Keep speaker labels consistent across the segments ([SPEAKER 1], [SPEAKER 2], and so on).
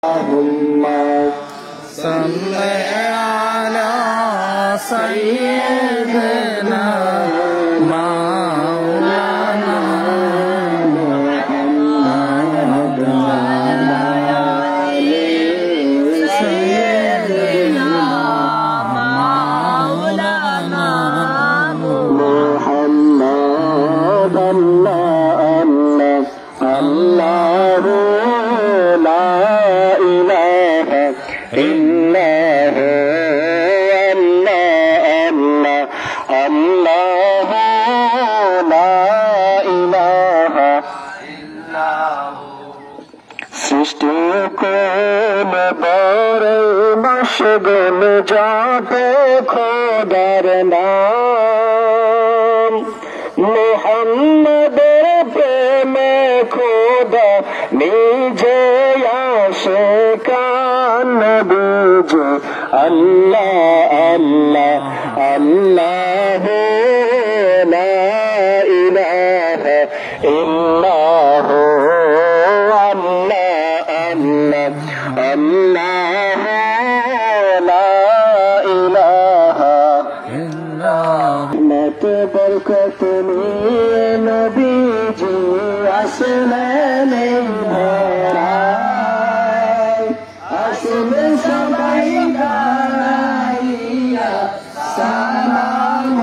[SPEAKER 1] اللهم صل على سيدنا مولانا محمد وعلى آل سيدنا مولانا محمد الله الله لا إله إلا هو الله لا إله إلا هو সৃষ্টি কোন বড় মশগুল যাতে খোদার নাম মুহাম্মদের প্রেমে খোদা নিজে আসে কানবীজি আল্লাহ আল্লাহ আল্লাহ লা ইলাহা ইল্লাহু আল্লাহ লা ইলাহা মত বরকত নিয়ে নবীজি আসলেন আসলে সবাই গাইয়া সালাম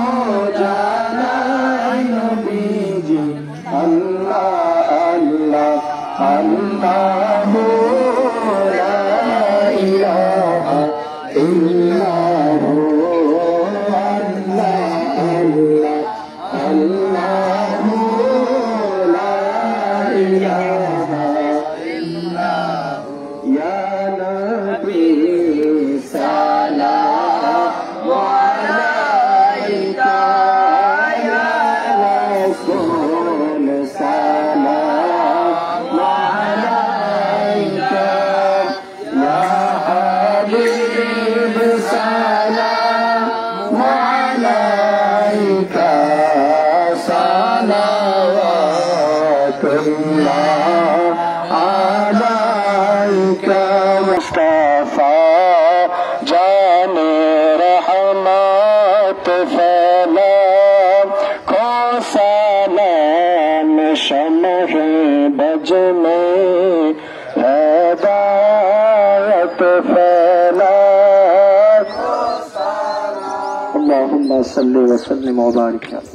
[SPEAKER 1] জানাই নবীজি আল্লাহ আল্লাহ আল্লাহ লা ইলাহা ইল্লাহু बज में हिदायत फैला अल्लाहुम्मा सल्लि व सल्लिम व बारिक